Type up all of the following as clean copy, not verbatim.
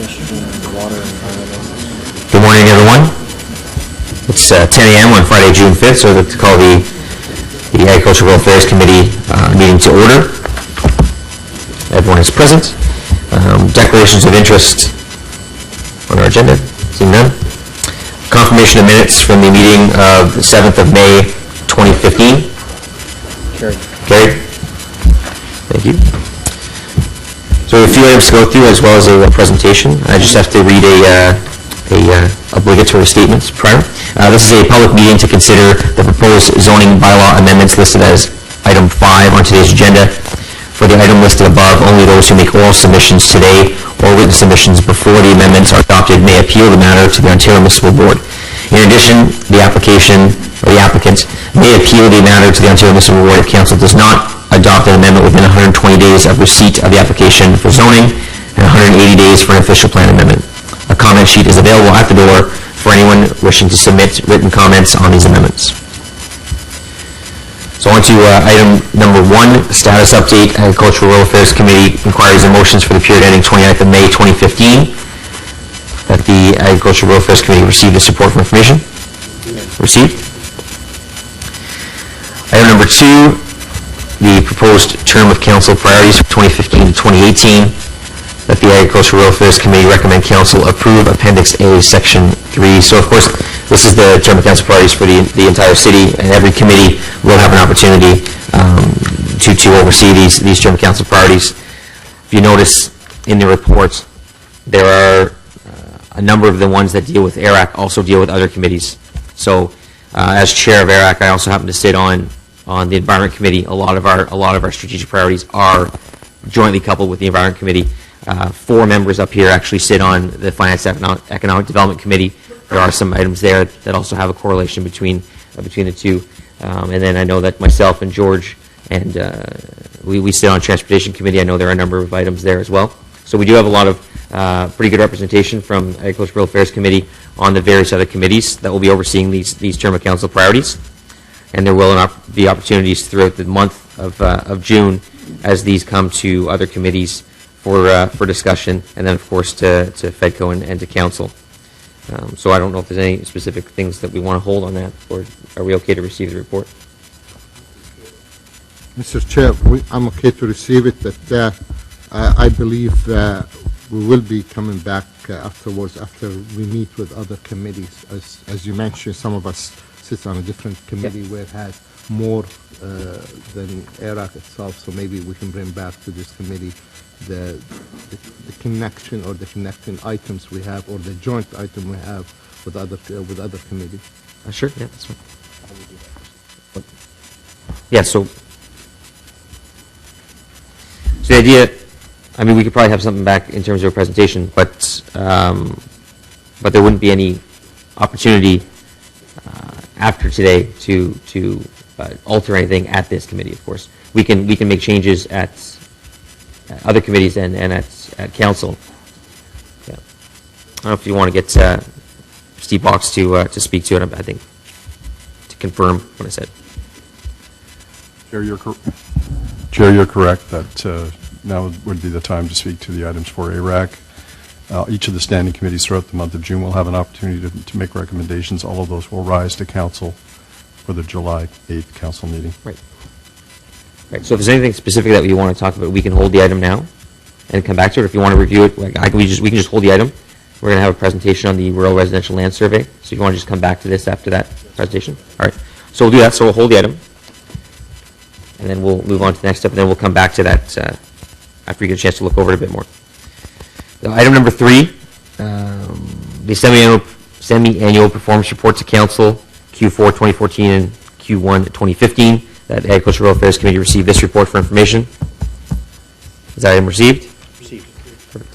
Good morning, everyone. It's 10 a.m. on Friday, June 5th, so I'd like to call the Agricultural Rural Affairs Committee meeting to order. Everyone is present. Declarations of interest on our agenda. Seeing none. Confirmation of minutes from the meeting of the 7th of May, 2015. Carried. Thank you. So a few items to go through as well as a presentation. I just have to read a obligatory statements prior. This is a public meeting to consider the proposed zoning bylaw amendments listed as item 5 on today's agenda. For the item listed above, only those who make oral submissions today or written submissions before the amendments are adopted may appeal the matter to the Ontario Municipal Board. In addition, the applicant may appeal the matter to the Ontario Municipal Board if Council does not adopt an amendment within 120 days of receipt of the application for zoning and 180 days for an official plan amendment. A comment sheet is available at the door for anyone wishing to submit written comments on these amendments. So on to item number 1, status update. Agricultural Rural Affairs Committee inquiries and motions for the period ending 29th of May 2015. That the Agricultural Rural Affairs Committee received this report for information. Received. Item number 2, the proposed term of council priorities for 2015 to 2018. That the Agricultural Rural Affairs Committee recommend council approve Appendix A, Section 3. So, of course, this is the term of council priorities for the entire city, and every committee will have an opportunity to oversee these term of council priorities. If you notice in the reports, there are a number of the ones that deal with ARAC also deal with other committees. So, as chair of ARAC, I also happen to sit on the Environment Committee. A lot of our strategic priorities are jointly coupled with the Environment Committee. 4 members up here actually sit on the Finance Economic Development Committee. There are some items there that also have a correlation between the two. And then I know that myself and George and we sit on Transportation Committee. I know there are a number of items there as well. So we do have a lot of pretty good representation from Agricultural Rural Affairs Committee on the various other committees that will be overseeing these term of council priorities. And there will be opportunities throughout the month of June as these come to other committees for discussion, and then of course to FEDCO and to council. So I don't know if there's any specific things that we want to hold on that, or are we okay to receive the report? Mr. Chair, I'm okay to receive it, but I believe we will be coming back afterwards after we meet with other committees. As you mentioned, some of us sit on a different committee where it has more than ARAC itself, so maybe we can bring back to this committee the connection or the connecting items we have, or the joint item we have with other committees. Sure, yeah, that's fine. Yeah, so the idea, I mean, we could probably have something back in terms of a presentation, but there wouldn't be any opportunity after today to alter anything at this committee. Of course, we can make changes at other committees and at council. Yeah. I don't know if you want to get Steve Box to speak to it. I think to confirm what I said. Chair, you're correct that now would be the time to speak to the items for ARAC. Each of the standing committees throughout the month of June will have an opportunity to make recommendations. All of those will rise to council for the July 8th council meeting. Right. Right. So if there's anything specific that you want to talk about, we can hold the item now and come back to it. If you want to review it, we can just hold the item. We're going to have a presentation on the rural residential land survey. So if you want to just come back to this after that presentation. All right. So we'll do that. So we'll hold the item, and then we'll move on to the next step, and then we'll come back to that after you get a chance to look over it a bit more. Item number 3, the semi-annual performance report to council, Q4 2014 and Q1 2015. That Agricultural Rural Affairs Committee received this report for information. Is that item received? Received. Perfect.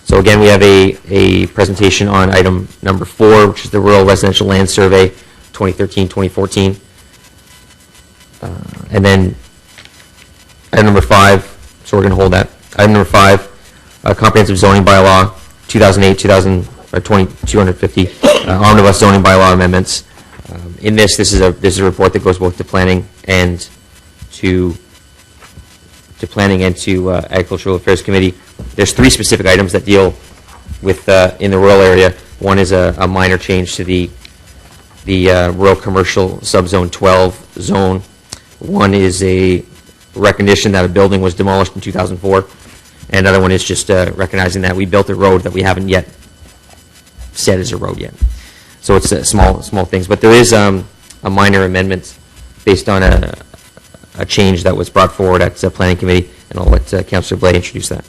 So again, we have a presentation on item number 4, which is the Rural Residential Land Survey 2013-2014. And then item number 5, so we're going to hold that. Item number 5, comprehensive zoning bylaw 2008-250 omnibus zoning bylaw amendments. In this is a report that goes both to planning and to Agricultural Affairs Committee. There's 3 specific items that deal with in the rural area. One is a minor change to the rural commercial subzone 12 zone. One is a recognition that a building was demolished in 2004, and another one is just recognizing that we built a road that we haven't yet said is a road yet. So it's small things, but there is a minor amendment based on a change that was brought forward at Planning Committee, and I'll let Councillor Blais introduce that.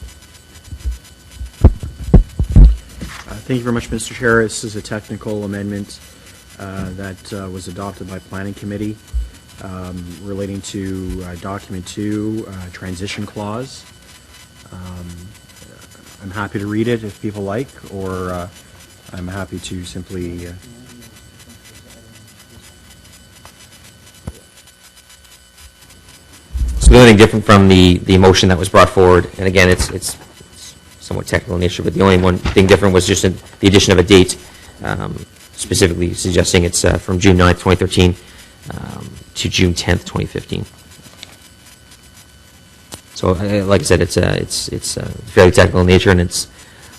Thank you very much, Mr. Chair. This is a technical amendment that was adopted by Planning Committee relating to Document 2, Transition Clause. I'm happy to read it if people like, or I'm happy to simply... So the only thing different from the motion that was brought forward, and again, it's somewhat technical in nature, but the only one thing different was just the addition of a date, specifically suggesting it's from June 9th, 2013 to June 10th, 2015. So, like I said, it's fairly technical in nature, and it's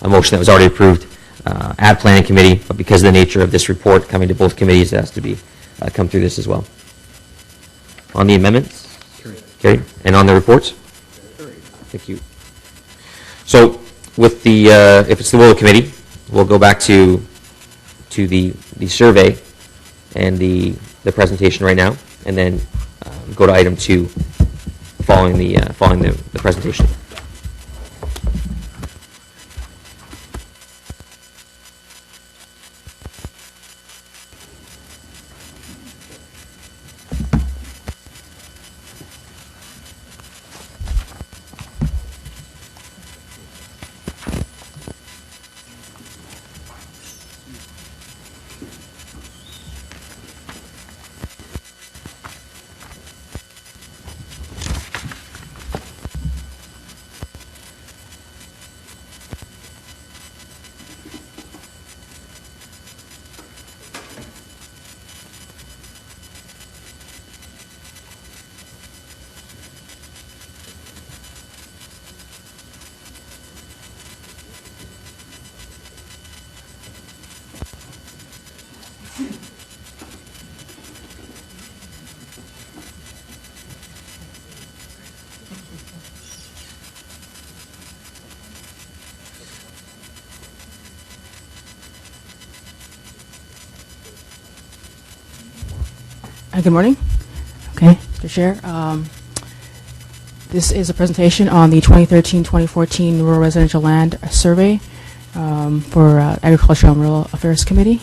a motion that was already approved at Planning Committee, but because of the nature of this report coming to both committees, it has to be come through this as well. On the amendments? Carried. And on the reports? Carried. Thank you. So, with the if it's the will of the committee, we'll go back to the survey and the presentation right now, and then go to item 2 following the presentation. Good morning. Okay, Mr. Chair. This is a presentation on the 2013-2014 Rural Residential Land Survey for Agricultural and Rural Affairs Committee.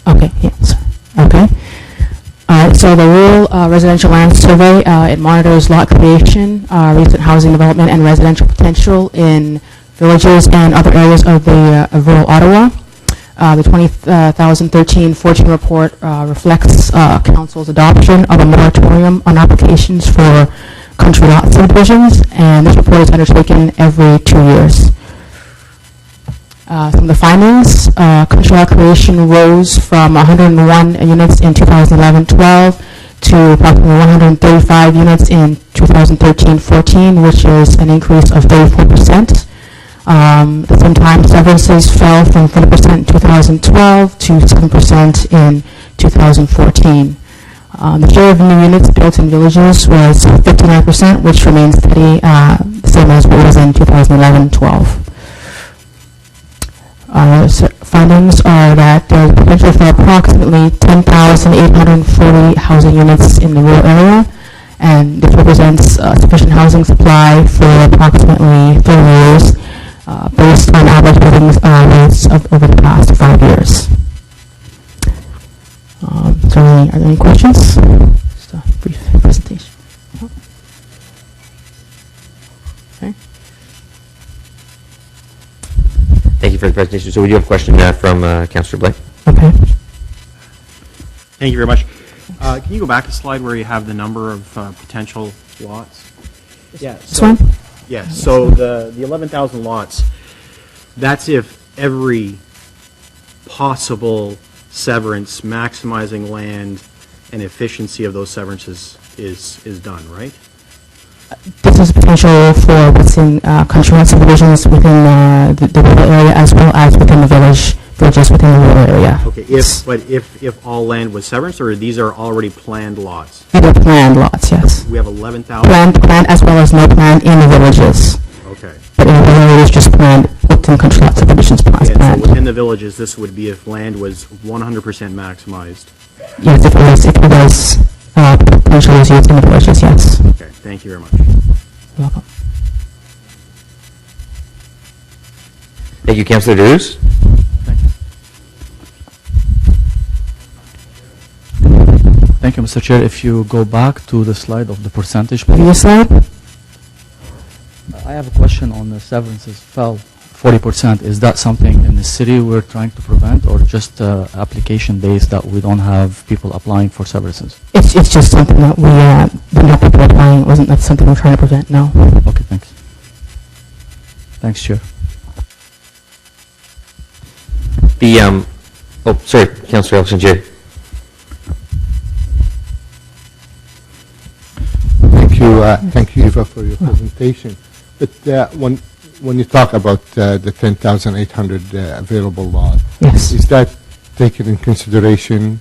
Okay, yes. Okay. So the Rural Residential Land Survey, it monitors lot creation, recent housing development, and residential potential in villages and other areas of the rural Ottawa. The 2013-14 report reflects Council's adoption of a moratorium on applications for country lot subdivisions, and this report is undertaken every 2 years. Some of the findings: country lot creation rose from 101 units in 2011-12 to approximately 135 units in 2013-14, which is an increase of 34%. At the same time, severances fell from 30% in 2012 to 7% in 2014. The share of new units built in villages was 59%, which remains steady, the same as what was in 2011-12. Findings are that there is potential for approximately 10,840 housing units in the rural area, and this represents sufficient housing supply for approximately 30 years. Based on average living rates of over the past 5 years. So are there any questions? Just a brief presentation. Okay. Thank you for the presentation. So we do have a question from Councillor Blais. Okay. Thank you very much. Can you go back a slide where you have the number of potential lots? Yeah. This one? Yes. So the 11,000 lots, that's if every possible severance, maximizing land and efficiency of those severances is done, right? This is potential for what's in country subdivisions within the rural area as well as within the villages within the rural area. Okay, but if all land was severance, or these are already planned lots? These are planned lots, yes. We have 11,000? Planned as well as no plan in the villages. Okay. But in the rural areas, just planned within country lot subdivisions And so planned. within the villages, this would be if land was 100% maximized? Yes, if it was potentially used in the villages, yes. Okay, thank you very much. You're welcome. Thank you, Councillor Deleuze. Thank you, Mr. Chair. If you go back to the slide of the percentage, Previous slide? I have a question on the severances fell 40%. Is that something in the city we're trying to prevent, or just application based that we don't have people applying for severances? It's just something that we didn't have people applying. It wasn't something we're trying to prevent, no. Okay, thanks. Thanks, Chair. Sorry, Councillor Elson-Jerry. Thank you, Eva, for your presentation. But when you talk about the 10,800 available lot, Yes. is that taken in consideration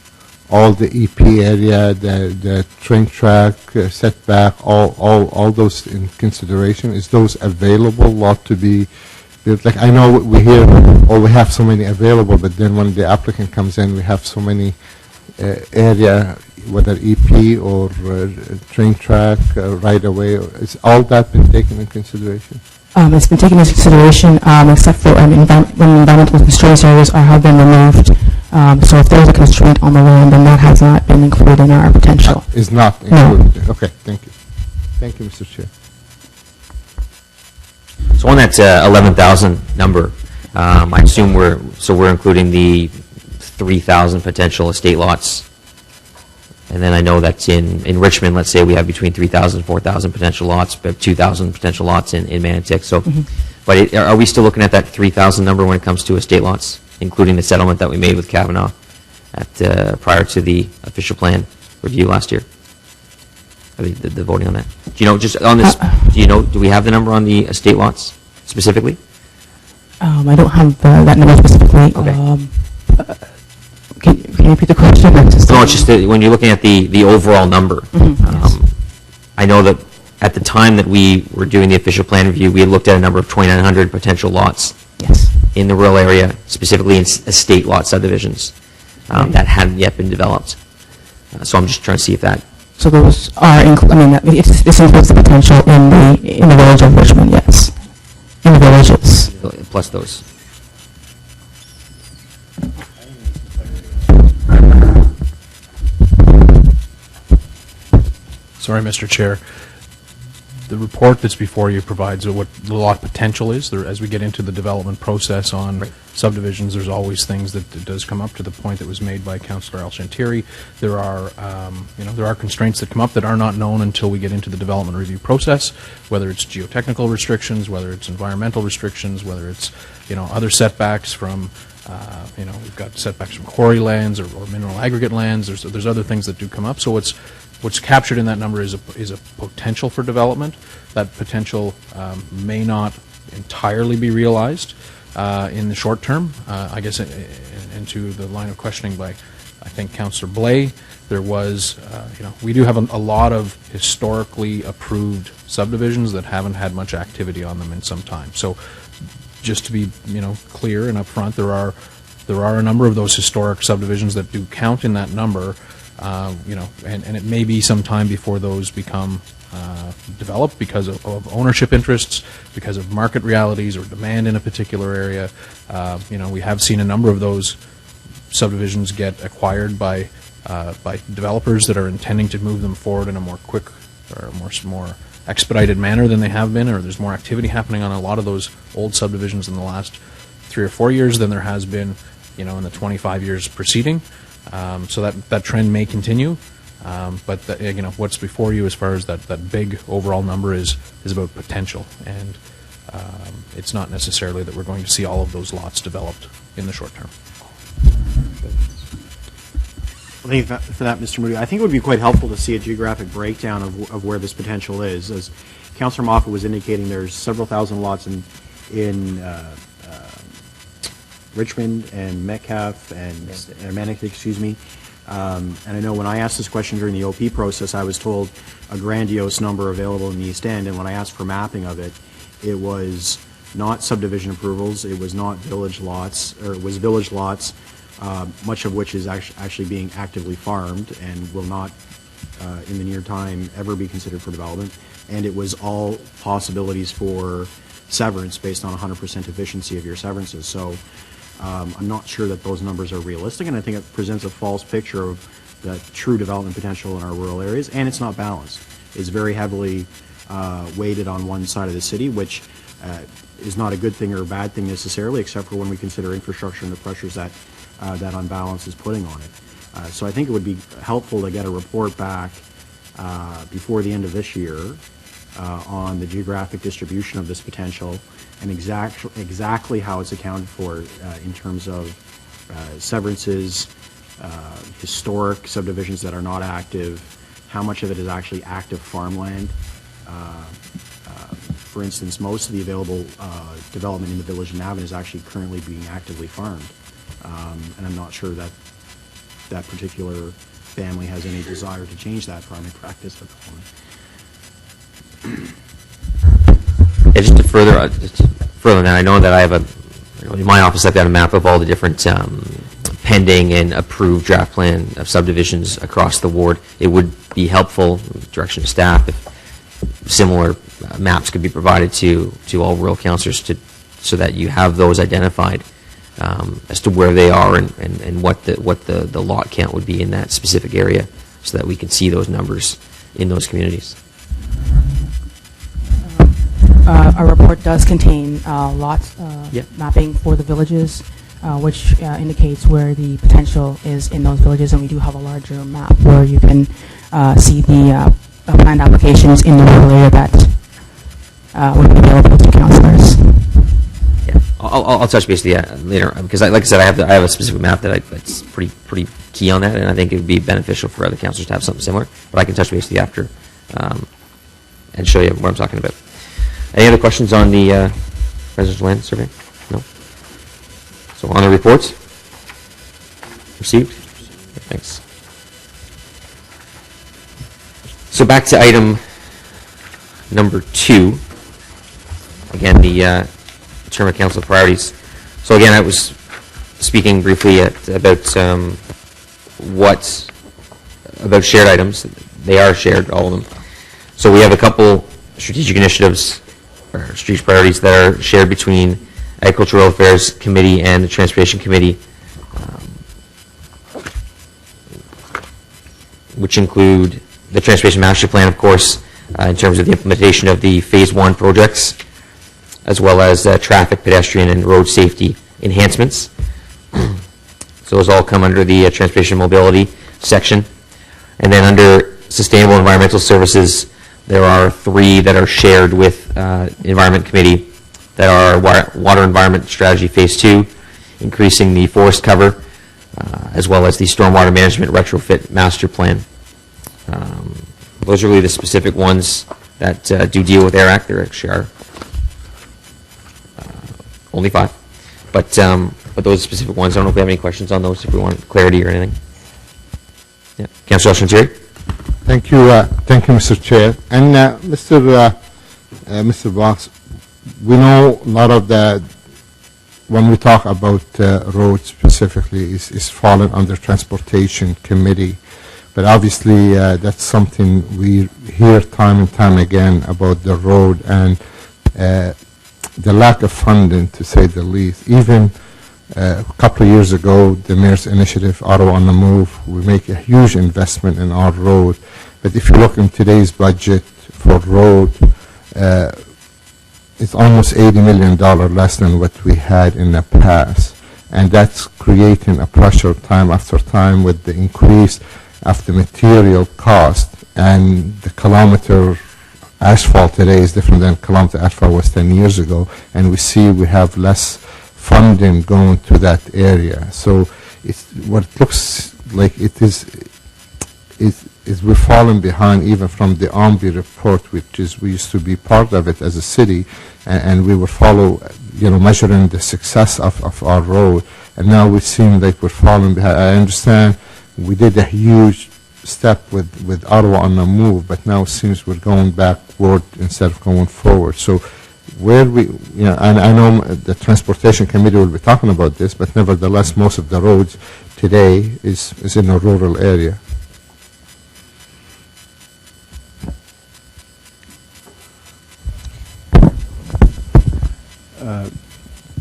all the EP area, the train track, setback, all those in consideration? Is those available lot to be built? Like, I know we hear, we have so many available, but then when the applicant comes in, we have so many area, whether EP or train track, right away. Is all that been taken in consideration? It's been taken into consideration, except for when environmental constraints areas have been removed. So if there's a constraint on the land, then that has not been included in our potential. Is not No. included. Okay, thank you. Thank you, Mr. Chair. So on that 11,000 number, I assume we're including the 3,000 potential estate lots. And then I know that in Richmond, let's say we have between 3,000 and 4,000 potential lots, but 2,000 potential lots in Manotick. So, but are we still looking at that 3,000 number when it comes to estate lots, including the settlement that we made with Kavanaugh prior to the official plan review last year? The voting on that. Do you know, just on this, do we have the number on the estate lots specifically? I don't have that number specifically. Okay. Can you repeat the question? No, it's just that when you're looking at the overall number. Yes. I know that at the time that we were doing the official plan review, we had looked at a number of 2,900 potential lots Yes. in the rural area, specifically in estate lot subdivisions that hadn't yet been developed. So I'm just trying to see if that. So those are, this includes the potential in the village of Richmond, yes. In the villages. Plus those. Sorry, Mr. Chair. The report that's before you provides what the lot potential is. As we get into the development process on subdivisions, there's always things that does come up to the point that was made by Councillor El-Shantiri. There are constraints that come up that are not known until we get into the development review process, whether it's geotechnical restrictions, whether it's environmental restrictions, whether it's, other setbacks from, we've got setbacks from quarry lands or mineral aggregate lands. There's other things that do come up. So what's captured in that number is a potential for development. That potential may not entirely be realized in the short term. I guess into the line of questioning by, I think, Councillor Blais, there was, we do have a lot of historically approved subdivisions that haven't had much activity on them in some time. So just to be, clear and upfront, there are a number of those historic subdivisions that do count in that number. And it may be some time before those become developed because of ownership interests, because of market realities or demand in a particular area. We have seen a number of those subdivisions get acquired by developers that are intending to move them forward in a more quick or more expedited manner than they have been, or there's more activity happening on a lot of those old subdivisions in the last 3 or 4 years than there has been, in the 25 years preceding. So that trend may continue, but what's before you as far as that big overall number is about potential, and it's not necessarily that we're going to see all of those lots developed in the short term. Thank you for that, Mr. Moody. I think it would be quite helpful to see a geographic breakdown of where this potential is. As Councillor Moffat was indicating, there's several thousand lots in Richmond and Metcalfe and Manatee, excuse me. And I know when I asked this question during the OP process, I was told a grandiose number available in the East End, and when I asked for mapping of it, it was not subdivision approvals, it was not village lots, or it was village lots, much of which is actually being actively farmed and will not, in the near time, ever be considered for development. And it was all possibilities for severance based on 100% efficiency of your severances. So I'm not sure that those numbers are realistic, and I think it presents a false picture of the true development potential in our rural areas, and it's not balanced. It's very heavily weighted on one side of the city, which is not a good thing or a bad thing necessarily, except for when we consider infrastructure and the pressures that that unbalance is putting on it. So I think it would be helpful to get a report back before the end of this year on the geographic distribution of this potential and exactly how it's accounted for in terms of severances, historic subdivisions that are not active, how much of it is actually active farmland. For instance, most of the available development in the village of Navan is actually currently being actively farmed. And I'm not sure that that particular family has any desire to change that farming practice at the moment. Yeah, just to further that, I know that I have in my office I've got a map of all the different pending and approved draft plan of subdivisions across the ward. It would be helpful, direction to staff, if similar maps could be provided to all rural councillors so that you have those identified as to where they are and what the lot count would be in that specific area, so that we can see those numbers in those communities. Our report does contain lots Yep. mapping for the villages, which indicates where the potential is in those villages, and we do have a larger map where you can see the planned applications in the rural area that would be available to councillors. Yeah, I'll touch base with you later, because like I said, I have a specific map that's pretty key on that, and I think it would be beneficial for other councillors to have something similar. But I can touch base with you after and show you what I'm talking about. Any other questions on the residential land survey? No? So on the reports? Received? Thanks. So back to item number 2. Again, the term of council priorities. So again, I was speaking briefly about about shared items. They are shared, all of them. So we have a couple strategic initiatives or strategic priorities that are shared between Agricultural Affairs Committee and the Transportation Committee, which include the Transportation Master Plan, of course, in terms of the implementation of the Phase 1 projects, as well as traffic, pedestrian, and road safety enhancements. So those all come under the Transportation Mobility section. And then under Sustainable Environmental Services, there are 3 that are shared with Environment Committee that are Water Environment Strategy Phase 2, increasing the forest cover, as well as the Stormwater Management Retrofit Master Plan. Those are really the specific ones that do deal with AIR Act. There actually are only 5. But those specific ones, I don't know if we have any questions on those, if we want clarity or anything. Yeah. Councillor Oshantiri? Thank you, Mr. Chair. And Mr. Box, we know a lot of the, when we talk about roads specifically, is fallen under Transportation Committee. But obviously, that's something we hear time and time again about the road and the lack of funding, to say the least. Even a couple of years ago, the Mayor's Initiative, Ottawa on the Move, we make a huge investment in our road. But if you look in today's budget for road, it's almost $80 million less than what we had in the past. And that's creating a pressure time after time with the increase of the material cost. And the kilometer asphalt today is different than kilometer asphalt was 10 years ago. And we see we have less funding going to that area. So it's what it looks like it is we're falling behind even from the OMBI report, which is we used to be part of it as a city, and we would follow, measuring the success of our road, and now we seem like we're falling behind. I understand we did a huge step with Ottawa on the move, but now it seems we're going backward instead of going forward. So where and I know the Transportation Committee will be talking about this, but nevertheless, most of the roads today is in a rural area.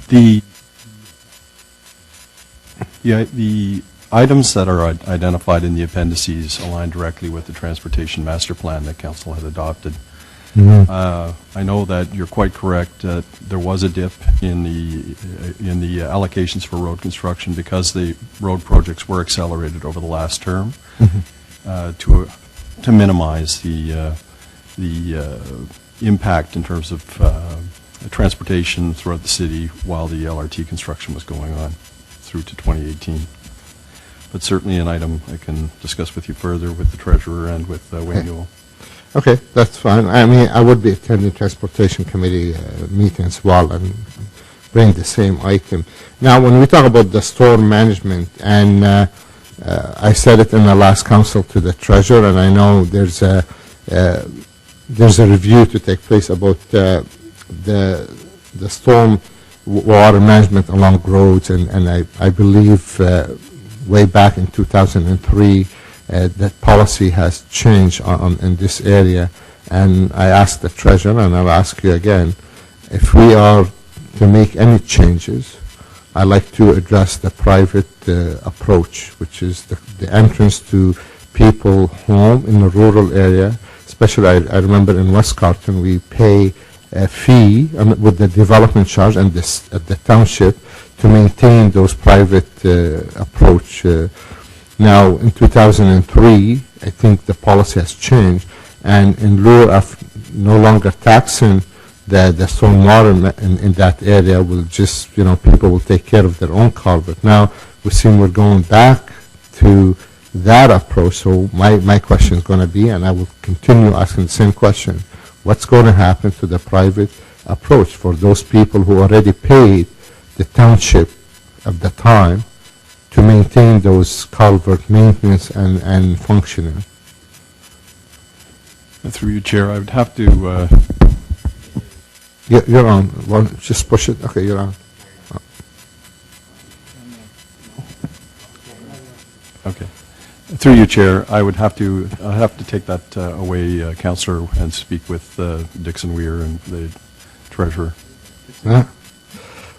The items that are identified in the appendices align directly with the Transportation Master Plan that Council had adopted. I know that you're quite correct. There was a dip in the allocations for road construction because the road projects were accelerated over the last term to minimize the impact in terms of transportation throughout the city while the LRT construction was going on through to 2018. But certainly an item I can discuss with you further with the Treasurer and with Wayne Newell. Okay, that's fine. I mean, I would be attending Transportation Committee meetings while and bring the same item. Now, when we talk about the storm management, and I said it in the last council to the Treasurer, and I know there's a review to take place about the storm water management along roads, and I believe way back in 2003 that policy has changed in this area, and I asked the Treasurer, and I'll ask you again, if we are to make any changes, I'd like to address the private approach, which is the entrance to people home in the rural area. Especially, I remember in West Carleton, we pay a fee with the development charge and at the township to maintain those private approach. Now, in 2003, I think the policy has changed, and in lieu of no longer taxing the stormwater in that area, will just, people will take care of their own culvert. Now, we seem we're going back to that approach, so my question is going to be, and I will continue asking the same question, what's going to happen to the private approach for those people who already paid the township at the time to maintain those culvert maintenance and functioning? Through you, Chair, I would have to... You're on. Well, just push it. Okay, you're on. Okay. Through you, Chair, I would have to take that away, Councillor, and speak with Dixon Weir and the Treasurer.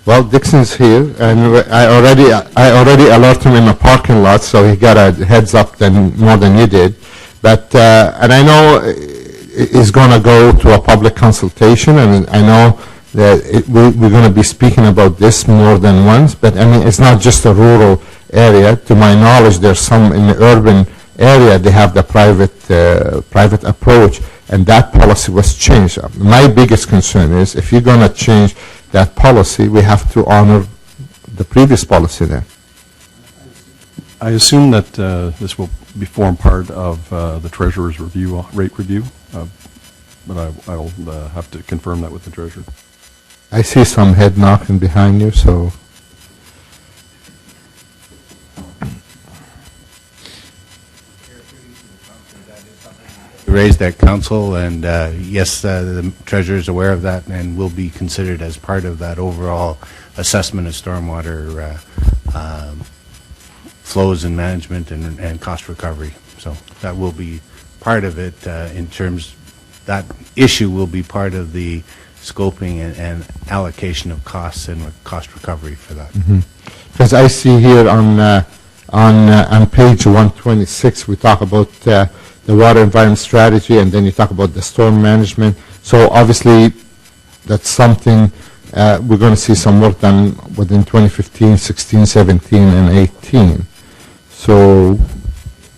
Well, Dixon's here, and I already alerted him in the parking lot, so he got a heads up more than you did. But and I know it's going to go to a public consultation, and I know that we're going to be speaking about this more than once. But I mean, it's not just a rural area. To my knowledge, there's some in the urban area they have the private approach, and that policy was changed. My biggest concern is if you're going to change that policy, we have to honor the previous policy then. I assume that this will form part of the Treasurer's rate review, but I'll have to confirm that with the Treasurer. I see some head knocking behind you, so... Raised at council, and yes, the Treasurer is aware of that and will be considered as part of that overall assessment of stormwater flows and management and cost recovery. So that will be part of it in terms, that issue will be part of the scoping and allocation of costs and cost recovery for that. Because I see here on page 126, we talk about the water environment strategy, and then you talk about the storm management. So obviously, that's something we're going to see some work done within 2015, 16, 17, and 18. So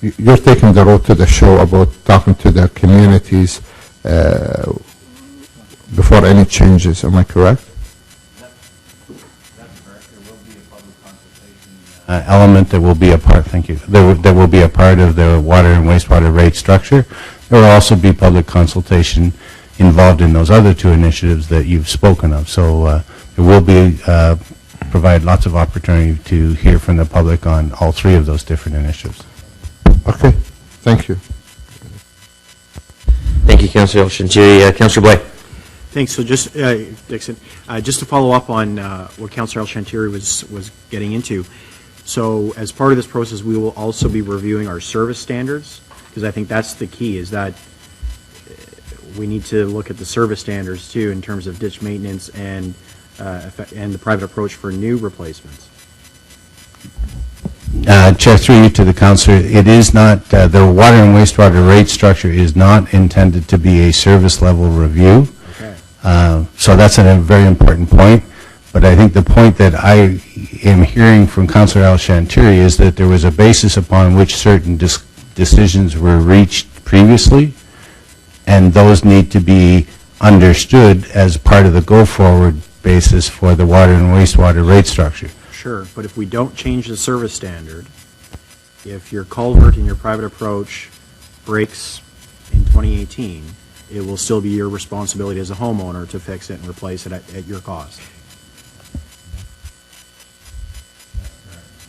you're taking the road to the show about talking to the communities before any changes. Am I correct? That's correct. There will be a public consultation element that will be a part, thank you, that will be a part of the water and wastewater rate structure. There will also be public consultation involved in those other two initiatives that you've spoken of. So there will be, provide lots of opportunity to hear from the public on all three of those different initiatives. Okay, thank you. Thank you, Councillor Chantiri. Councillor Blais. Thanks. So just, Dixon, just to follow up on what Councillor Chantiri was getting into. So as part of this process, we will also be reviewing our service standards, because I think that's the key, is that we need to look at the service standards too in terms of ditch maintenance and the private approach for new replacements. Chair, through you to the councillor, it is not, the water and wastewater rate structure is not intended to be a service level review. Okay. So that's a very important point. But I think the point that I am hearing from Councillor Chantiri is that there was a basis upon which certain decisions were reached previously, and those need to be understood as part of the go-forward basis for the water and wastewater rate structure. Sure, but if we don't change the service standard, if your culvert and your private approach breaks in 2018, it will still be your responsibility as a homeowner to fix it and replace it at your cost.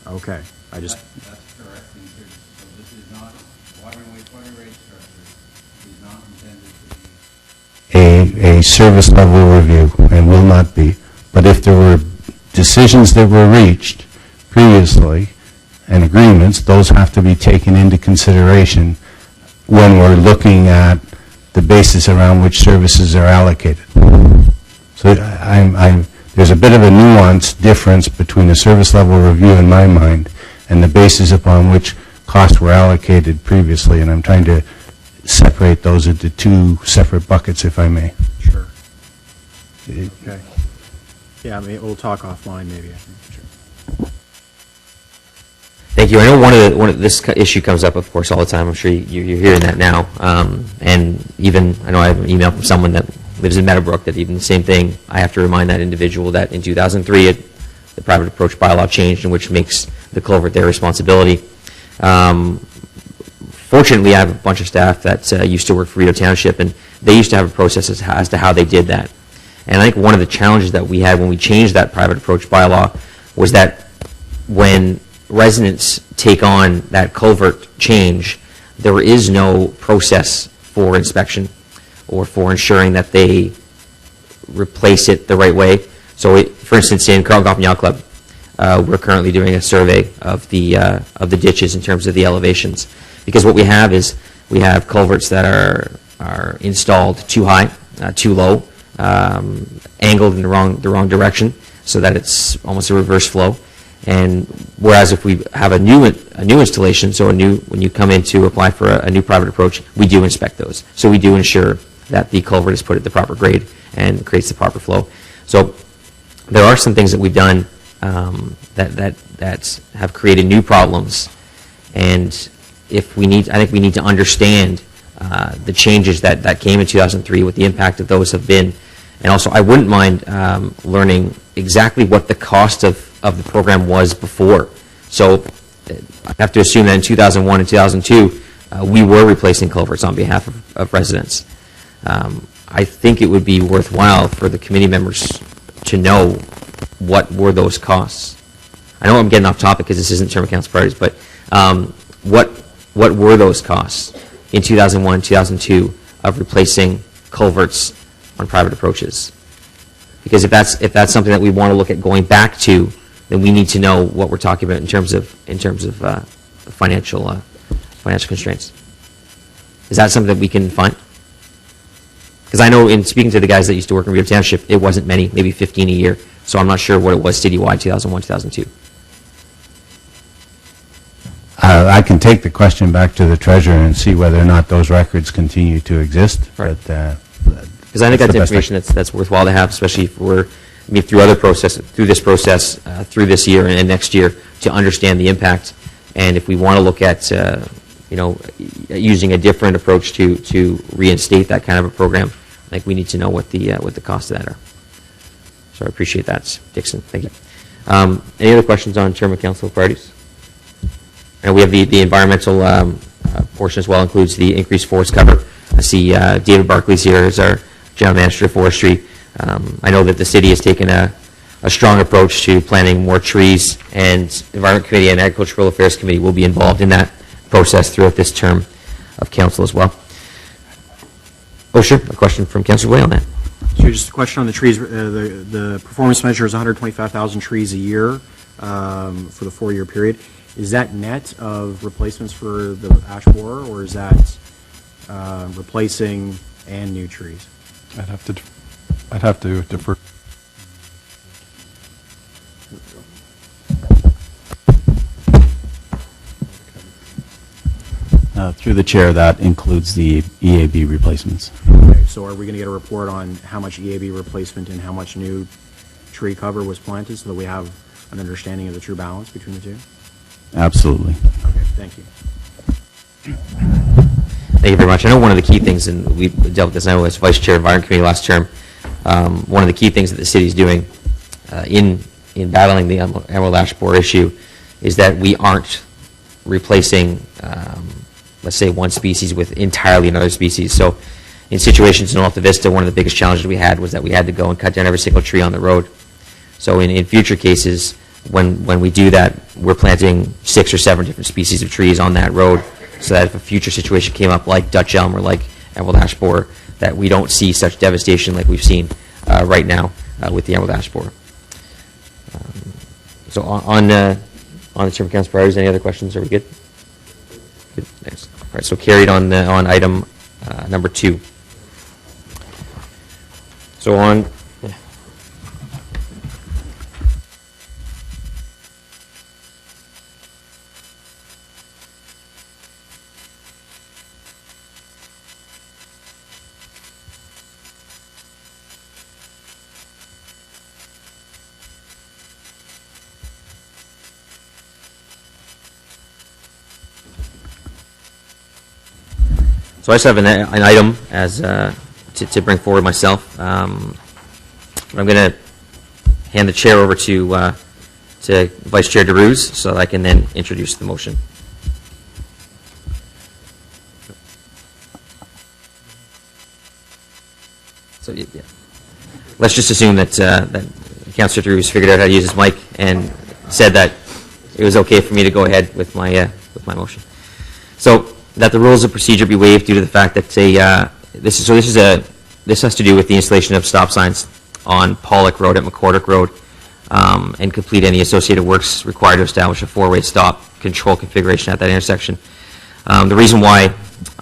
Okay, I just... That's correct. So this is not, water and wastewater rate structure is not intended to be a service level review, and will not be. But if there were decisions that were reached previously and agreements, those have to be taken into consideration when we're looking at the basis around which services are allocated. So there's a bit of a nuanced difference between a service level review in my mind and the basis upon which costs were allocated previously, and I'm trying to separate those into two separate buckets, if I may. Sure. Okay. Yeah, I mean, we'll talk offline maybe, I think. Sure. Thank you. I know one of this issue comes up, of course, all the time. I'm sure you're hearing that now. And even, I know I have an email from someone that lives in Meadowbrook that even the same thing, I have to remind that individual that in 2003, the private approach bylaw changed, in which makes the culvert their responsibility. Fortunately, I have a bunch of staff that used to work for Rideau Township, and they used to have a process as to how they did that. And I think one of the challenges that we had when we changed that private approach bylaw was that when residents take on that culvert change, there is no process for inspection or for ensuring that they replace it the right way. So, for instance, in Carl Golf and Yacht Club, we're currently doing a survey of the ditches in terms of the elevations, because what we have is we have culverts that are installed too high, too low, angled in the wrong direction, so that it's almost a reverse flow. And whereas if we have a new installation, so when you come in to apply for a new private approach, we do inspect those. So we do ensure that the culvert is put at the proper grade and creates the proper flow. So there are some things that we've done that have created new problems, and I think we need to understand the changes that came in 2003, what the impact of those have been. And also, I wouldn't mind learning exactly what the cost of the program was before. So I have to assume that in 2001 and 2002, we were replacing culverts on behalf of residents. I think it would be worthwhile for the committee members to know what were those costs. I know I'm getting off topic because this isn't term of council priorities, but what were those costs in 2001, 2002 of replacing culverts on private approaches? Because if that's something that we want to look at going back to, then we need to know what we're talking about in terms of financial constraints. Is that something that we can find? Because I know in speaking to the guys that used to work in Rideau Township, it wasn't many, maybe 15 a year. So I'm not sure what it was citywide, 2001, 2002. I can take the question back to the treasurer and see whether or not those records continue to exist. Right. But because I think that's information that's worthwhile to have, especially if we're through this process, through this year and next year, to understand the impact. And if we want to look at using a different approach to reinstate that kind of a program, I think we need to know what the costs of that are. So I appreciate that, Dixon. Thank you. Any other questions on term of council priorities? And we have the environmental portion as well, includes the increased forest cover. I see David Barclay's here as our general manager of forestry. I know that the city has taken a strong approach to planting more trees, and Environment Committee and Agricultural Affairs Committee will be involved in that process throughout this term of council as well. Oh, sure. A question from Councillor Way on that. So just a question on the trees. The performance measure is 125,000 trees a year for the 4-year period. Is that net of replacements for the ash borer, or is that replacing and new trees? I'd have to defer. Through the chair, that includes the EAB replacements. Okay, so are we going to get a report on how much EAB replacement and how much new tree cover was planted so that we have an understanding of the true balance between the two? Absolutely. Okay, thank you. Thank you very much. I know one of the key things, and we dealt with this now as Vice Chair of Environment Committee last term, one of the key things that the city is doing in battling the emerald ash borer issue is that we aren't replacing, let's say, one species with entirely another species. So in situations in Alta Vista, one of the biggest challenges we had was that we had to go and cut down every single tree on the road. So in future cases, when we do that, we're planting 6 or 7 different species of trees on that road, so that if a future situation came up like Dutch elm or like emerald ash borer, that we don't see such devastation like we've seen right now with the emerald ash borer. So on the term of council priorities, any other questions? Are we good? Good. Thanks. All right. So carried on item number 2. So on. So I just have an item as to bring forward myself. I'm going to hand the chair over to Vice Chair DeRuse so that I can then introduce the motion. So yeah, let's just assume that Councillor DeRuse figured out how to use his mic and said that it was okay for me to go ahead with my motion. So that the rules of procedure be waived due to the fact that this has to do with the installation of stop signs on Pollock Road at McCordick Road, and complete any associated works required to establish a 4-way stop control configuration at that intersection. The reason why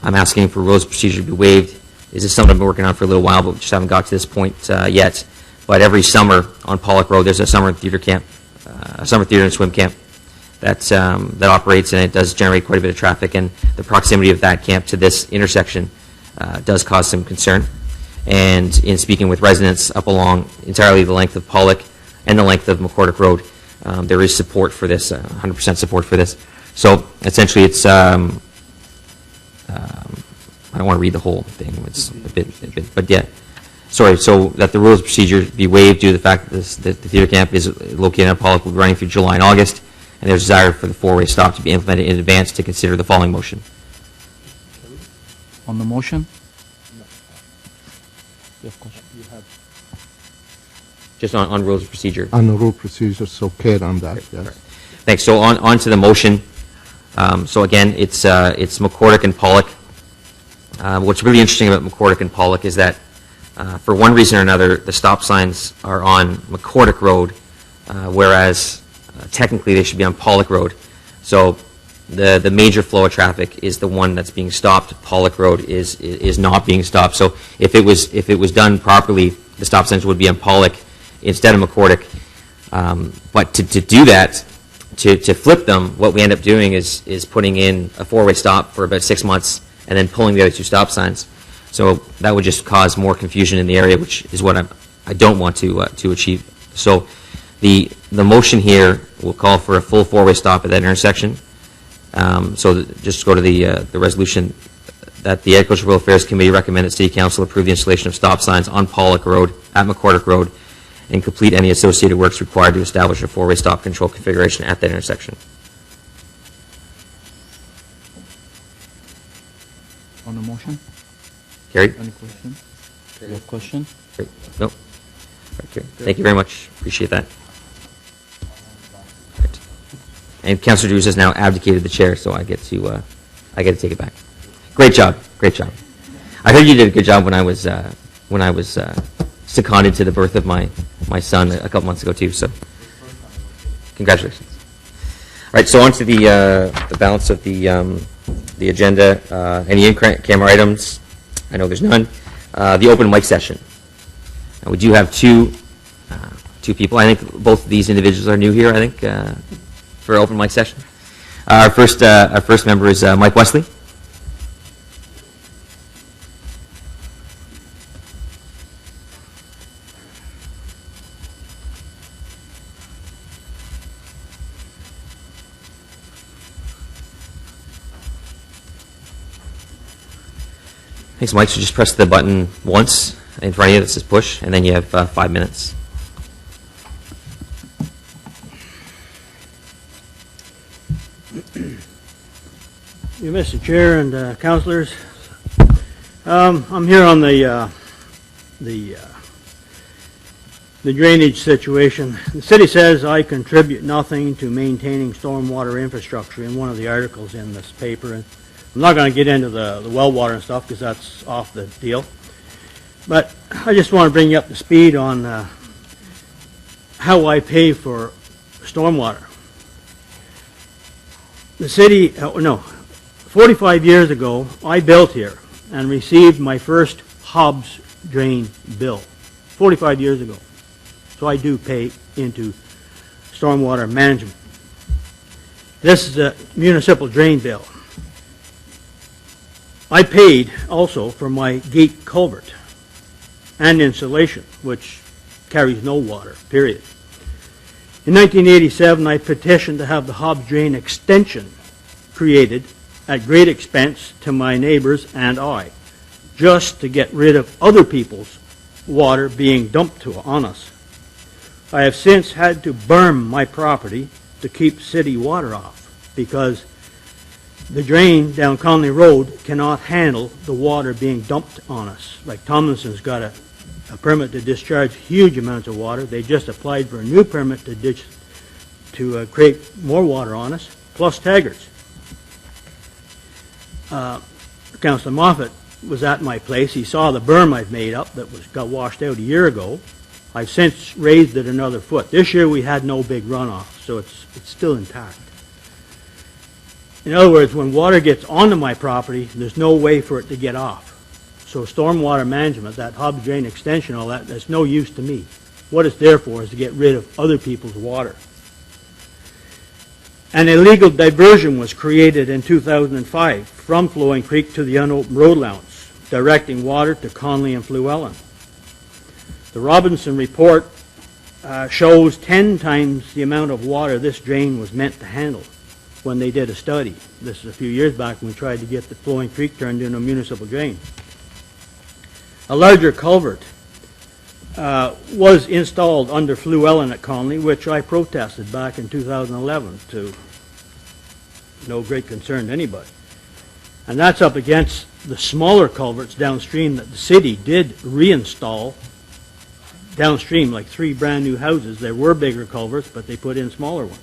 I'm asking for rules of procedure to be waived is this something I've been working on for a little while, but we just haven't got to this point yet. But every summer on Pollock Road, there's a summer theater camp, a summer theater and swim camp that operates, and it does generate quite a bit of traffic, and the proximity of that camp to this intersection does cause some concern. And in speaking with residents up along entirely the length of Pollock and the length of McCordick Road, there is support for this, 100% support for this. So essentially it's, I don't want to read the whole thing, it's a bit, but yeah. Sorry, so that the rules of procedure be waived due to the fact that the theater camp is located at Pollock, will be running through July and August, and there's desire for the 4-way stop to be implemented in advance to consider the following motion. On the motion? You have question? Just on rules of procedure. On the rule procedures, okay on that, yes. Right. Thanks. So on to the motion. So again, it's McCordick and Pollock. What's really interesting about McCordick and Pollock is that for one reason or another, the stop signs are on McCordick Road, whereas technically they should be on Pollock Road. So the major flow of traffic is the one that's being stopped. Pollock Road is not being stopped. So if it was done properly, the stop signs would be on Pollock instead of McCordick. But to do that, to flip them, what we end up doing is putting in a 4-way stop for about 6 months and then pulling the other 2 stop signs. So that would just cause more confusion in the area, which is what I don't want to achieve. So the motion here will call for a full 4-way stop at that intersection. Just go to the resolution that the Agricultural Affairs Committee recommend that City Council approve the installation of stop signs on Pollock Road at McCordick Road, and complete any associated works required to establish a four-way stop control configuration at that intersection. On the motion? Carried? Any question? You have question? Great. Nope. Okay. Thank you very much. Appreciate that. Right. And Councillor Drews has now abdicated the chair, so I get to take it back. Great job. Great job. I heard you did a good job when I was seconded to the birth of my son a couple months ago too. So, congratulations. All right. So on to the balance of the agenda. Any in-camera items? I know there's none. The open mic session. Now, we do have two people. I think both of these individuals are new here, I think, for open mic session. Our first member is Mike Wesley. Thanks, Mike. So just press the button once in front of you that says push, and then you have 5 minutes. You, Mr. Chair and councillors, I'm here on the drainage situation. The city says I contribute nothing to maintaining stormwater infrastructure in one of the articles in this paper. And I'm not going to get into the well water and stuff because that's off the deal. But I just want to bring you up to speed on how I pay for stormwater. The city, 45 years ago, I built here and received my first Hobbs drain bill. 45 years ago. So I do pay into stormwater management. This is a municipal drain bill. I paid also for my gate culvert and insulation, which carries no water, period. In 1987, I petitioned to have the Hobbs Drain extension created at great expense to my neighbors and I, just to get rid of other people's water being dumped on us. I have since had to berm my property to keep city water off because the drain down Conley Road cannot handle the water being dumped on us. Like Tomlinson's got a permit to discharge huge amounts of water. They just applied for a new permit to create more water on us, plus Taggart's. Councillor Moffat was at my place. He saw the berm I've made up that got washed out a year ago. I've since raised it another foot. This year we had no big runoff, so it's still intact. In other words, when water gets onto my property, there's no way for it to get off. So stormwater management, that Hobbs Drain extension, all that, that's no use to me. What it's there for is to get rid of other people's water. An illegal diversion was created in 2005 from Flowing Creek to the unopened road allowance, directing water to Conley and Fluellen. The Robinson report shows 10 times the amount of water this drain was meant to handle when they did a study. This is a few years back when we tried to get the Flowing Creek turned into a municipal drain. A larger culvert was installed under Fluellen at Conley, which I protested back in 2011 to no great concern to anybody. And that's up against the smaller culverts downstream that the city did reinstall downstream, like 3 brand new houses. There were bigger culverts, but they put in smaller ones.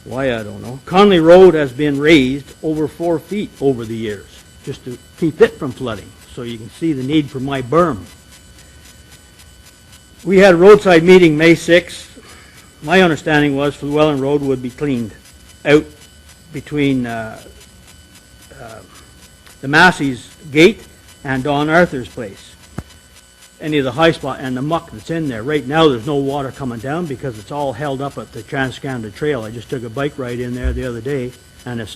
Why, I don't know. Conley Road has been raised over 4 feet over the years, just to keep it from flooding. So you can see the need for my berm. We had a roadside meeting May 6th. My understanding was Fluellen Road would be cleaned out between the Massey's gate and Don Arthur's place. Any of the high spot and the muck that's in there. Right now there's no water coming down because it's all held up at the Trans-Canada Trail. I just took a bike ride in there the other day, and the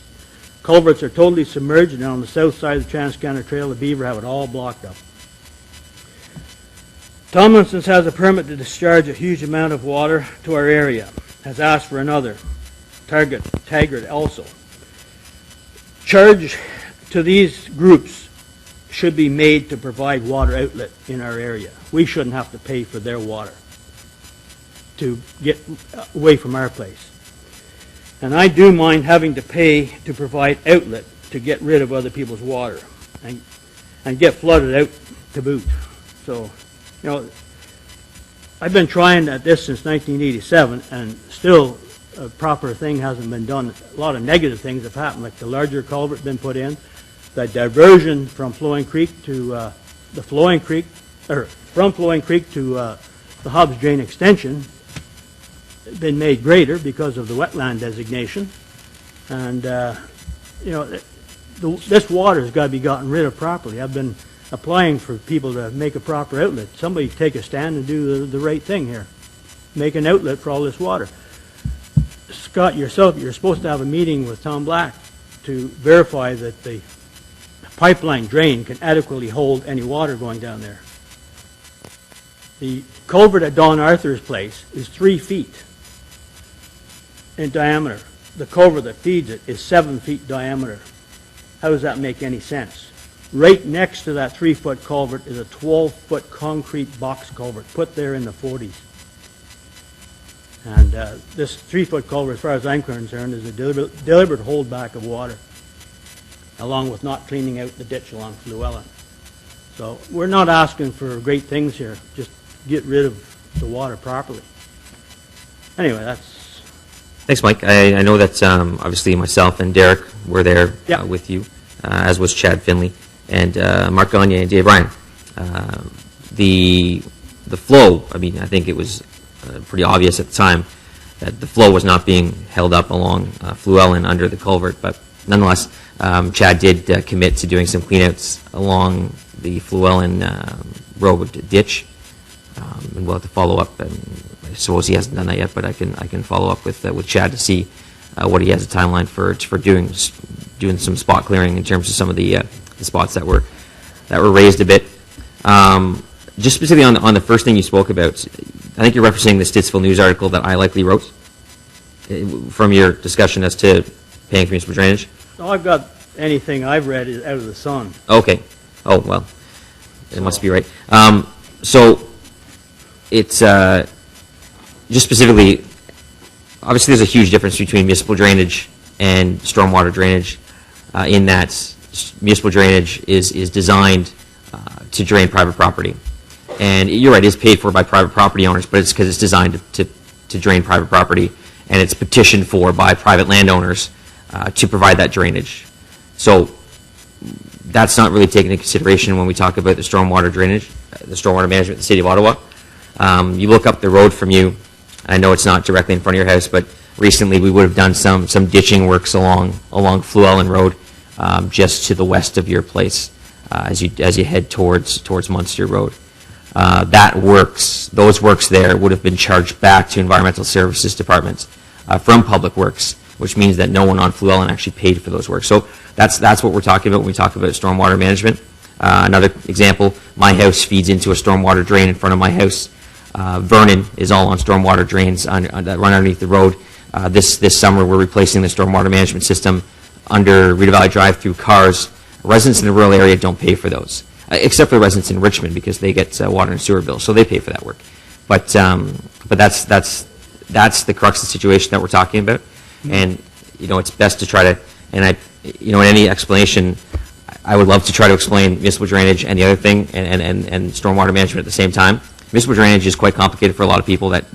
culverts are totally submerged, and on the south side of the Trans-Canada Trail, the beaver have it all blocked up. Tomlinson's has a permit to discharge a huge amount of water to our area, has asked for another. Taggart also. Charge to these groups should be made to provide water outlet in our area. We shouldn't have to pay for their water. to get away from our place. And I do mind having to pay to provide outlet to get rid of other people's water and get flooded out to boot. So, you know, I've been trying at this since 1987, and still a proper thing hasn't been done. A lot of negative things have happened, like the larger culvert been put in, the diversion from Flowing Creek to from Flowing Creek to the Hobbs Drain extension been made greater because of the wetland designation, and you know, this water has got to be gotten rid of properly. I've been applying for people to make a proper outlet. Somebody take a stand and do the right thing here. Make an outlet for all this water. Scott, yourself, you're supposed to have a meeting with Tom Black to verify that the pipeline drain can adequately hold any water going down there. The culvert at Don Arthur's place is 3 feet in diameter. The culvert that feeds it is 7 feet diameter. How does that make any sense? Right next to that 3-foot culvert is a 12-foot concrete box culvert put there in the 40s. And this 3-foot culvert, as far as I'm concerned, is a deliberate holdback of water, along with not cleaning out the ditch along Fluellen. So we're not asking for great things here. Just get rid of the water properly. Anyway, that's... Thanks, Mike. I know that obviously myself and Derek were there Yep. with you, as was Chad Finley and Mark Gagne and Dave Ryan. The flow, I mean, I think it was pretty obvious at the time that the flow was not being held up along Fluellen under the culvert, but nonetheless, Chad did commit to doing some cleanouts along the Fluellen road ditch, and we'll have to follow up. I suppose he hasn't done that yet, but I can follow up with Chad to see what he has a timeline for doing some spot clearing in terms of some of the spots that were raised a bit. Just specifically on the first thing you spoke about, I think you're referencing the Stittsville News article that I likely wrote from your discussion as to paying for municipal drainage. All I've got, anything I've read is out of the Sun. Okay. Oh, well, it must be right. So it's just specifically, obviously there's a huge difference between municipal drainage and stormwater drainage in that municipal drainage is designed to drain private property. And you're right, it is paid for by private property owners, but it's because it's designed to drain private property, and it's petitioned for by private landowners to provide that drainage. So that's not really taken into consideration when we talk about the stormwater drainage, the stormwater management in the city of Ottawa. You look up the road from you, I know it's not directly in front of your house, but recently we would have done some ditching works along Fluellen Road, just to the west of your place, as you head towards Munster Road. Those works there would have been charged back to Environmental Services Department from Public Works, which means that no one on Fluellen actually paid for those works. So that's what we're talking about when we talk about stormwater management. Another example, my house feeds into a stormwater drain in front of my house. Vernon is all on stormwater drains that run underneath the road. This summer we're replacing the stormwater management system under Rita Valley Drive through cars. Residents in the rural area don't pay for those, except for the residents in Richmond, because they get water and sewer bills, so they pay for that work. But that's the crux of the situation that we're talking about. And it's best to try to, and in any explanation, I would love to try to explain municipal drainage and the other thing and stormwater management at the same time. Municipal drainage is quite complicated for a lot of people that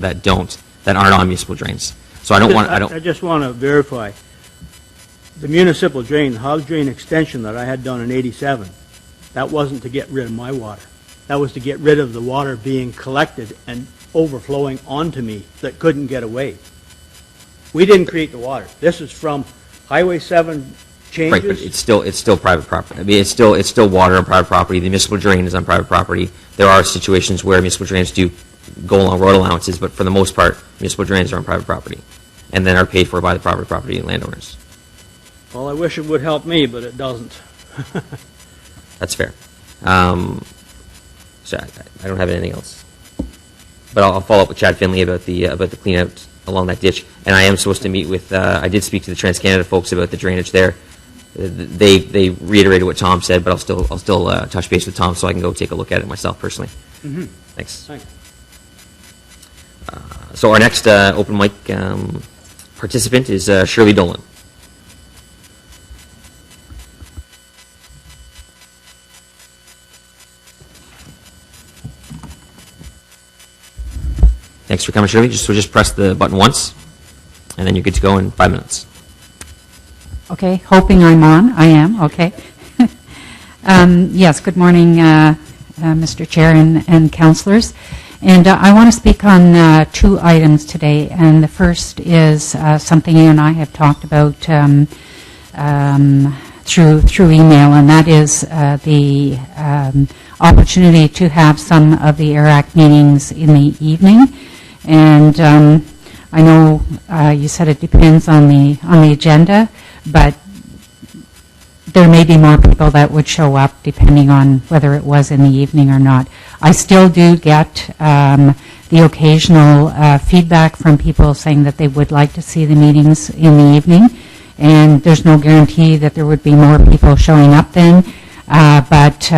aren't on municipal drains. So I just want to verify. The municipal drain, the Hobbs Drain extension that I had done in '87, that wasn't to get rid of my water. That was to get rid of the water being collected and overflowing onto me that couldn't get away. We didn't create the water. This is from Highway 7 changes. Right, but it's still private property. I mean, it's still water on private property. The municipal drain is on private property. There are situations where municipal drains do go along road allowances, but for the most part, municipal drains are on private property, and then are paid for by the private property landowners. Well, I wish it would help me, but it doesn't. That's fair. So I don't have anything else, but I'll follow up with Chad Finley about the clean out along that ditch. And I am supposed to meet with. I did speak to the TransCanada folks about the drainage there. They reiterated what Tom said, but I'll still touch base with Tom so I can go take a look at it myself personally. Mm-hmm. Thanks. So our next open mic participant is Shirley Dolan. Thanks for coming, Shirley. Just press the button once, and then you're good to go in 5 minutes. Okay, hoping I'm on. I am, okay. Yes, good morning, Mr. Chair and councillors. And I want to speak on 2 items today. And the first is something you and I have talked about through email, and that is the opportunity to have some of the AIRAC meetings in the evening. And I know you said it depends on the agenda, but there may be more people that would show up depending on whether it was in the evening or not. I still do get the occasional feedback from people saying that they would like to see the meetings in the evening, and there's no guarantee that there would be more people showing up then. But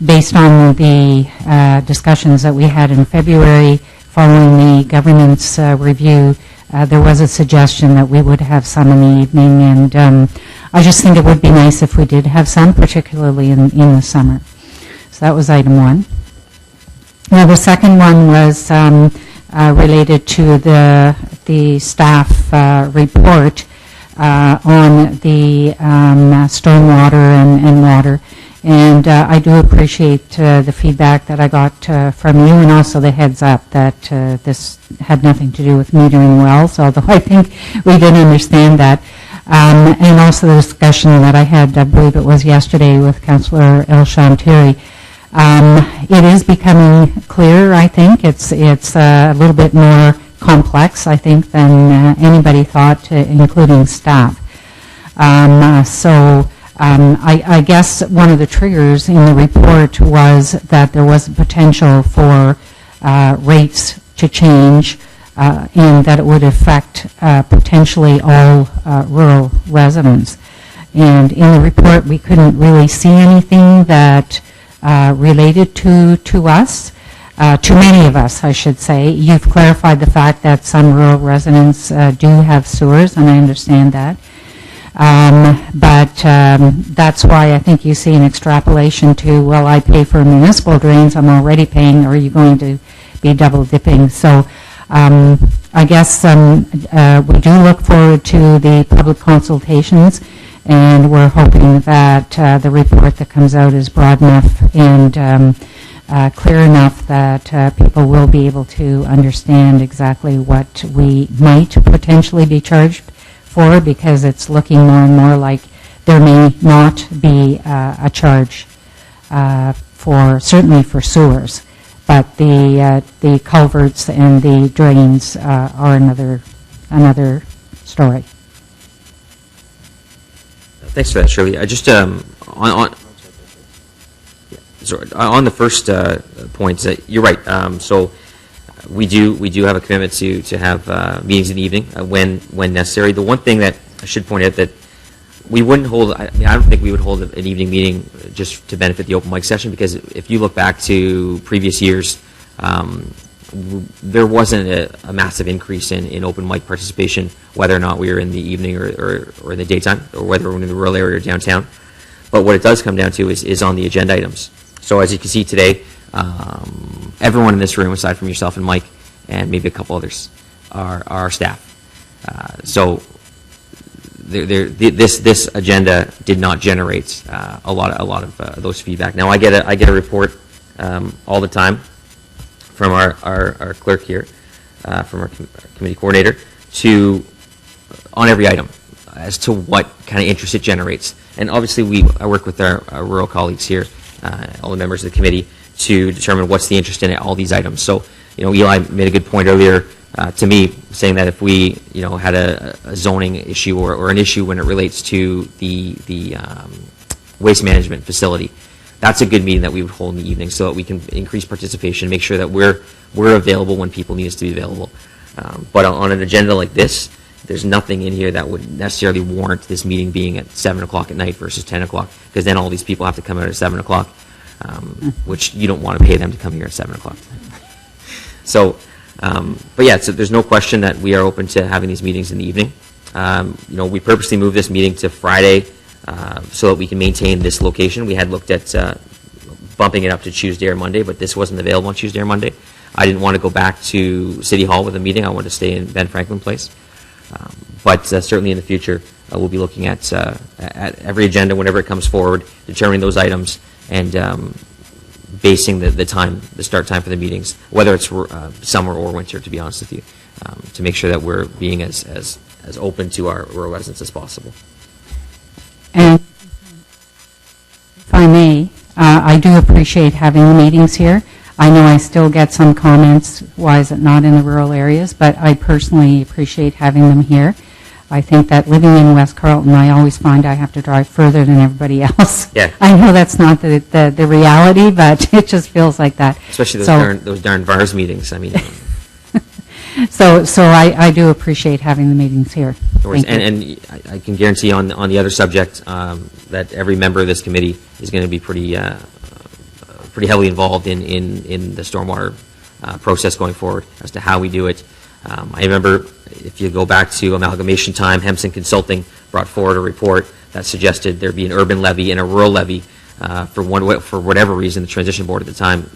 based on the discussions that we had in February following the governance review, there was a suggestion that we would have some in the evening, and I just think it would be nice if we did have some, particularly in the summer. So that was item 1. Now the second one was related to the staff report on the stormwater and water. And I do appreciate the feedback that I got from you, and also the heads up that this had nothing to do with metering wells, although I think we did understand that. And also the discussion that I had, I believe it was yesterday, with Councillor El Shantiri. It is becoming clearer, I think. It's a little bit more complex, I think, than anybody thought, including staff. I guess one of the triggers in the report was that there was a potential for rates to change, and that it would affect potentially all rural residents. And in the report, we couldn't really see anything that related to us, to many of us, I should say. You've clarified the fact that some rural residents do have sewers, and I understand that. But that's why I think you see an extrapolation to, well, I pay for municipal drains, I'm already paying, or are you going to be double dipping? So I guess we do look forward to the public consultations, and we're hoping that the report that comes out is broad enough and clear enough that people will be able to understand exactly what we might potentially be charged for, because it's looking more and more like there may not be a charge certainly for sewers, but the culverts and the drains are another story. Thanks for that, Shirley. I just on the first point, you're right. So we do have a commitment to have meetings in the evening when necessary. The one thing that I should point out that we wouldn't hold, I don't think we would hold an evening meeting just to benefit the open mic session, because if you look back to previous years, there wasn't a massive increase in open mic participation, whether or not we were in the evening or in the daytime, or whether we're in the rural area or downtown. But what it does come down to is on the agenda items. So as you can see today, everyone in this room, aside from yourself and Mike, and maybe a couple others, are staff. So this agenda did not generate a lot of those feedback. Now I get a report all the time from our clerk here, from our committee coordinator, on every item as to what kind of interest it generates. And obviously I work with our rural colleagues here, all the members of the committee, to determine what's the interest in all these items. So, Eli made a good point earlier to me, saying that if we, had a zoning issue or an issue when it relates to the waste management facility, that's a good meeting that we would hold in the evening, so that we can increase participation, make sure that we're available when people need us to be available. But on an agenda like this, there's nothing in here that would necessarily warrant this meeting being at 7 o'clock at night versus 10 o'clock, because then all these people have to come out at 7 o'clock, which you don't want to pay them to come here at 7 o'clock. So But yeah, so there's no question that we are open to having these meetings in the evening. We purposely moved this meeting to Friday so that we can maintain this location. We had looked at bumping it up to Tuesday or Monday, but this wasn't available on Tuesday or Monday. I didn't want to go back to City Hall with a meeting. I wanted to stay in Ben Franklin Place. But certainly in the future, we'll be looking at every agenda whenever it comes forward, determining those items, and basing the start time for the meetings, whether it's summer or winter, to be honest with you, to make sure that we're being as open to our rural residents as possible. And if I may, I do appreciate having the meetings here. I know I still get some comments, why is it not in the rural areas, but I personally appreciate having them here. I think that living in West Carleton, I always find I have to drive further than everybody else. Yeah. I know that's not the reality, but it just feels like that. Especially So- those darn VARS meetings. I mean, So I do appreciate having the meetings here. no worries. Thank you. And I can guarantee on the other subject that every member of this committee is going to be pretty heavily involved in the stormwater process going forward as to how we do it. I remember, if you go back to amalgamation time, Hempson Consulting brought forward a report that suggested there be an urban levy and a rural levy. For whatever reason, the transition board at the time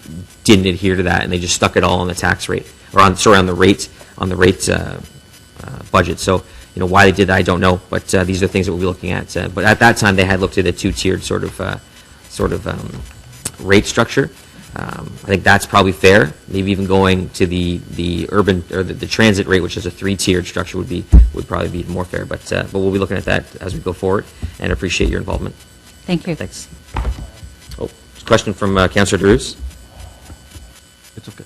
didn't adhere to that, and they just stuck it all on the tax rate, or on the rate budget. So, why they did that, I don't know, but these are things that we'll be looking at. But at that time, they had looked at a two-tiered sort of rate structure. I think that's probably fair. Maybe even going to the urban or the transit rate, which is a three-tiered structure, would probably be more fair. But we'll be looking at that as we go forward, and appreciate your involvement. Thank you. Thanks. Oh, question from Councillor Drews. It's okay.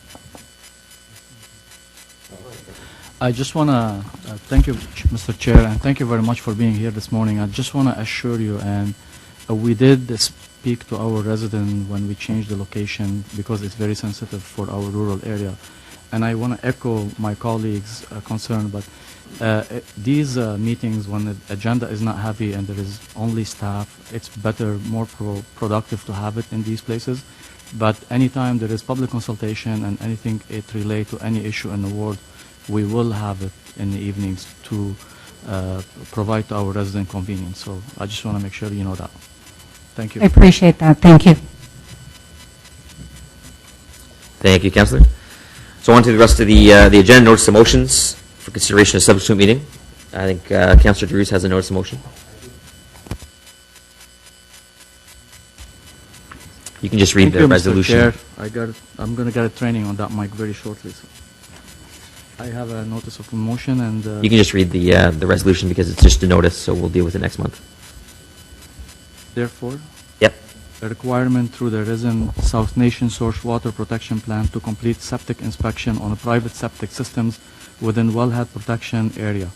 I just want to thank you, Mr. Chair, and thank you very much for being here this morning. I just want to assure you, and we did speak to our resident when we changed the location because it's very sensitive for our rural area. And I want to echo my colleagues' concern, but these meetings, when the agenda is not heavy and there is only staff, it's better, more productive to have it in these places. But anytime there is public consultation and anything it relate to any issue in the ward, we will have it in the evenings to provide to our resident convenience. So I just want to make sure you know that. Thank you. I appreciate that. Thank you. Thank you, Councillor. So on to the rest of the agenda, notice of motions for consideration of substitute meeting. I think Councillor Drews has a notice of motion. You can just read Thank the you, resolution. Mr. Chair. I'm going to get a training on that mic very shortly. So I have a notice of motion and... You can just read the resolution because it's just a notice, so we'll deal with it next month. Therefore, Yep. a requirement through the Risen South Nation Source Water Protection Plan to complete septic inspection on private septic systems within wellhead protection area.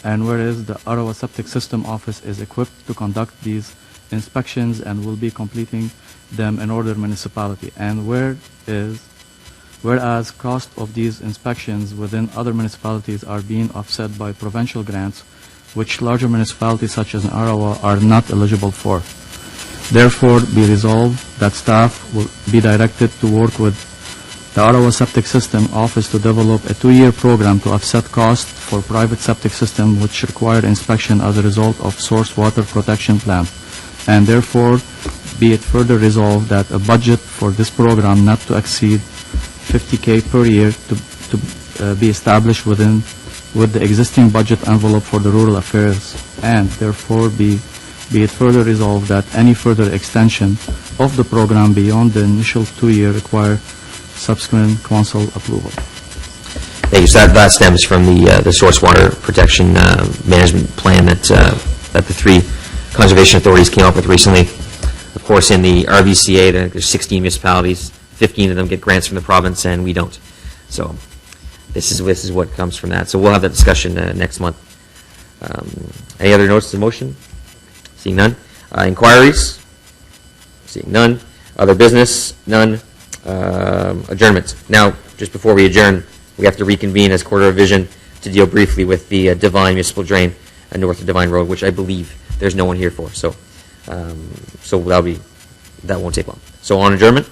And whereas the Ottawa Septic System Office is equipped to conduct these inspections and will be completing them in order municipality. And whereas cost of these inspections within other municipalities are being offset by provincial grants, which larger municipalities such as Ottawa are not eligible for. Therefore, be resolved that staff will be directed to work with the Ottawa Septic System Office to develop a 2-year program to offset costs for private septic systems which require inspection as a result of source water protection plan. And therefore, be it further resolved that a budget for this program not to exceed $50,000 per year to be established with the existing budget envelope for the rural affairs. And therefore, be it further resolved that any further extension of the program beyond the initial 2-year require subsequent council approval. Thank you. So that stems from the source water protection management plan that the 3 conservation authorities came up with recently. Of course, in the RVCA, there's 16 municipalities. 15 of them get grants from the province, and we don't. So this is what comes from that. So we'll have that discussion next month. Any other notices of motion? Seeing none. Inquiries? Seeing none. Other business? None. Adjournment. Now, just before we adjourn, we have to reconvene as Quarter of Vision to deal briefly with the Divine Municipal Drain north of Divine Road, which I believe there's no one here for. So that won't take long. So on adjournment?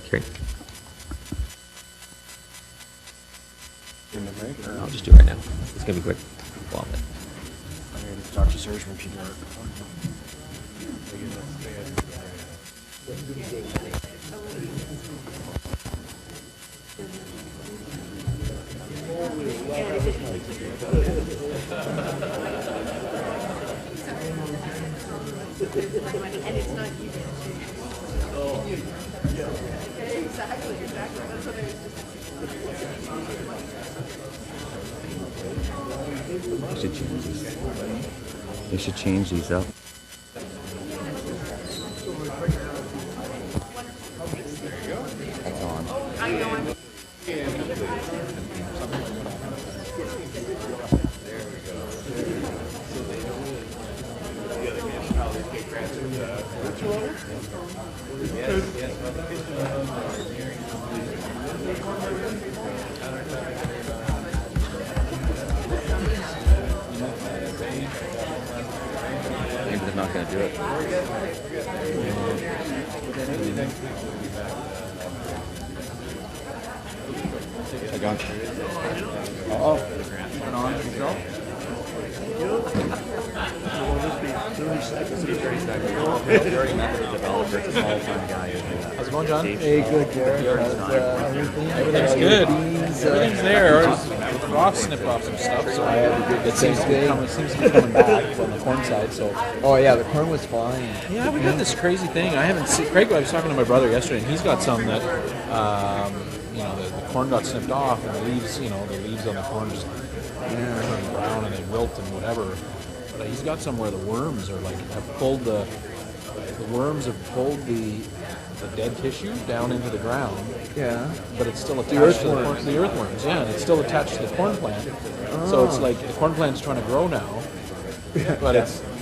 Carried. I'll just do it right now. It's going to be quick. Well, Talk to Serge when people are... They should change these up. That's on. Maybe they're not going to do it. I got you. Uh-oh. Turn on yourself. You already met with the developer. It's a small-time guy. How's it going, John? Hey, good, Garrett. Everything's good. Everything's there. The frost snipped off some stuff, so it seems to be coming back from the corn side. So. Oh yeah, the corn was fine. Yeah, we got this crazy thing. I haven't seen. Craig, I was talking to my brother yesterday, and he's got some that, the corn got snipped off, and the leaves on the corn just turn brown and they wilt and whatever. But he's got some where the worms are have pulled the worms have pulled the dead tissue down into the ground. Yeah. But it's still attached to the corn, the earthworms. Yeah, and it's still attached to the corn plant. Oh. So it's like the corn plant's trying to grow now.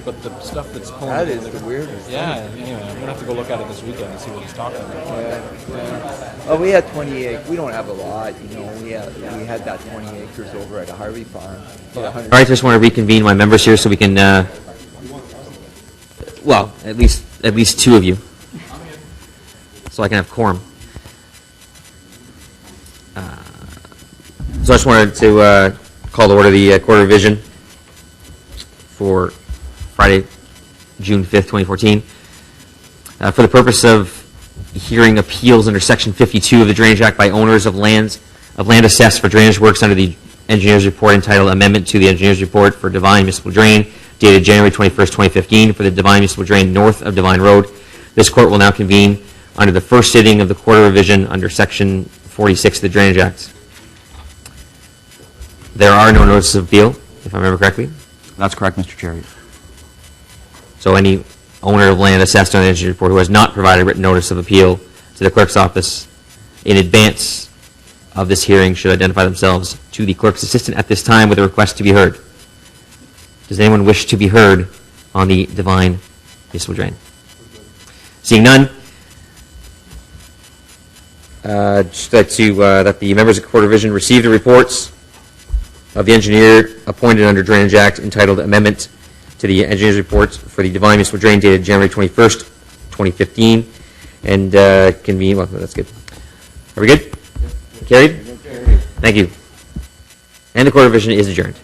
But the stuff that's pulling... That is the weirdest thing. Anyway, I'm going to have to go look at it this weekend and see what he's talking about. Yeah. Oh, we had 20 acres. We don't have a lot, We had that 20 acres over at a Harvey farm. All right, just want to reconvene my members here so we can... at least two of you. So I can have quorum. So I just wanted to call to order the quarter revision for Friday, June 5th, 2014. For the purpose of hearing appeals under Section 52 of the Drainage Act by owners of land assessed for drainage works under the engineer's report entitled Amendment to the Engineer's Report for Divine Municipal Drain, dated January 21st, 2015, for the Divine Municipal Drain north of Divine Road. This court will now convene under the first sitting of the quarter revision under Section 46 of the Drainage Act. There are no notices of appeal, if I remember correctly. That's correct, Mr. Chair. So any owner of land assessed on the engineer's report who has not provided written notice of appeal to the clerk's office in advance of this hearing should identify themselves to the clerk's assistant at this time with a request to be heard. Does anyone wish to be heard on the Divine Municipal Drain? Seeing none, just like to that the members of Court Revision receive the reports of the engineer appointed under Drainage Act entitled Amendment to the Engineer's Report for the Divine Municipal Drain dated January 21st, 2015, and convene. Well, that's good. Are we good? Carried? Thank you. And the Court Revision is adjourned.